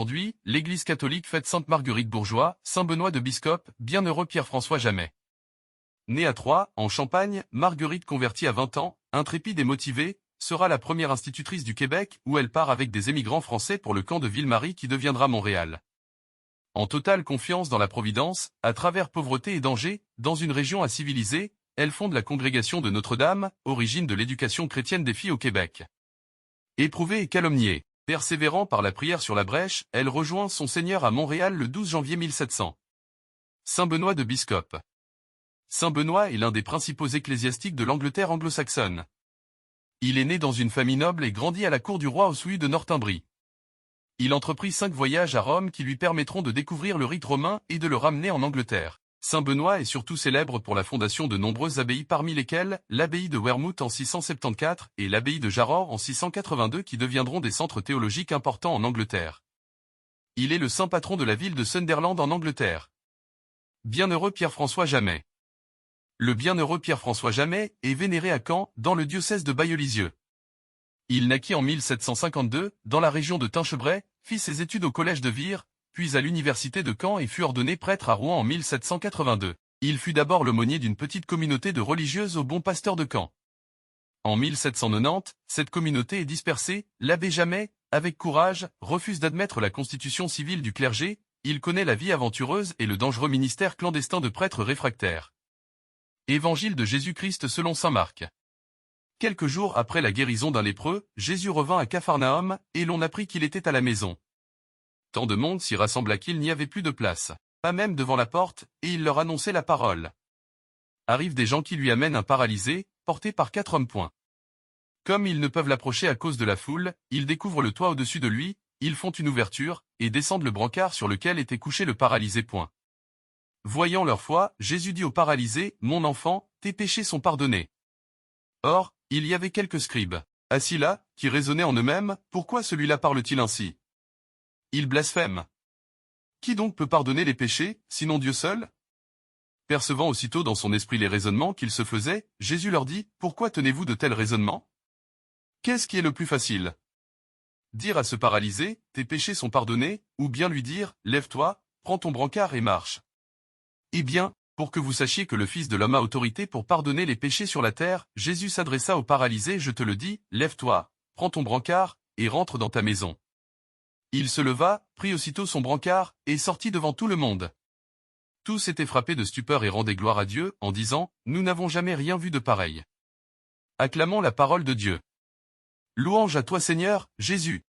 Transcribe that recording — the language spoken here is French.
Aujourd'hui, l'Église catholique fête Sainte Marguerite Bourgeois, Saint Benoît de Biscop, Bienheureux Pierre-François Jamet. Née à Troyes, en Champagne, Marguerite convertie à 20 ans, intrépide et motivée, sera la première institutrice du Québec où elle part avec des émigrants français pour le camp de Ville-Marie qui deviendra Montréal. En totale confiance dans la Providence, à travers pauvreté et danger, dans une région incivilisée, elle fonde la congrégation de Notre-Dame, origine de l'éducation chrétienne des filles au Québec. Éprouvée et calomniée, persévérant par la prière sur la brèche, elle rejoint son Seigneur à Montréal le 12 janvier 1700. Saint Benoît de Biscop. Saint Benoît est l'un des principaux ecclésiastiques de l'Angleterre anglo-saxonne. Il est né dans une famille noble et grandit à la cour du roi Oswiu de Northumbrie. Il entreprit 5 voyages à Rome qui lui permettront de découvrir le rite romain et de le ramener en Angleterre. Saint Benoît est surtout célèbre pour la fondation de nombreuses abbayes parmi lesquelles l'abbaye de Wearmouth en 674 et l'abbaye de Jarrow en 682 qui deviendront des centres théologiques importants en Angleterre. Il est le saint patron de la ville de Sunderland en Angleterre. Bienheureux Pierre-François Jamet. Le bienheureux Pierre-François Jamet est vénéré à Caen, dans le diocèse de Bailleul-Lisieux. Il naquit en 1752, dans la région de Tinchebray, fit ses études au collège de Vire, puis à l'université de Caen et fut ordonné prêtre à Rouen en 1782. Il fut d'abord l'aumônier d'une petite communauté de religieuses au Bon Pasteur de Caen. En 1790, cette communauté est dispersée, l'abbé Jamet, avec courage, refuse d'admettre la constitution civile du clergé, il connaît la vie aventureuse et le dangereux ministère clandestin de prêtres réfractaires. Évangile de Jésus-Christ selon saint Marc. Quelques jours après la guérison d'un lépreux, Jésus revint à Capharnaüm, et l'on apprit qu'il était à la maison. Tant de monde s'y rassembla qu'il n'y avait plus de place, pas même devant la porte, et il leur annonçait la parole. Arrivent des gens qui lui amènent un paralysé, porté par 4 hommes. Comme ils ne peuvent l'approcher à cause de la foule, ils découvrent le toit au-dessus de lui, ils font une ouverture, et descendent le brancard sur lequel était couché le paralysé. Voyant leur foi, Jésus dit au paralysé, « Mon enfant, tes péchés sont pardonnés. » Or, il y avait quelques scribes, assis là, qui raisonnaient en eux-mêmes, « Pourquoi celui-là parle-t-il ainsi? Il blasphème. Qui donc peut pardonner les péchés, sinon Dieu seul ?» Percevant aussitôt dans son esprit les raisonnements qu'il se faisait, Jésus leur dit, « Pourquoi tenez-vous de tels raisonnements? Qu'est-ce qui est le plus facile? Dire à ce paralysé, tes péchés sont pardonnés, ou bien lui dire, lève-toi, prends ton brancard et marche. Eh bien, pour que vous sachiez que le Fils de l'homme a autorité pour pardonner les péchés sur la terre, Jésus s'adressa au paralysé, je te le dis, lève-toi, prends ton brancard, et rentre dans ta maison. Il se leva, prit aussitôt son brancard, et sortit devant tout le monde. Tous étaient frappés de stupeur et rendaient gloire à Dieu, en disant, nous n'avons jamais rien vu de pareil. Acclamons la parole de Dieu. Louange à toi Seigneur, Jésus.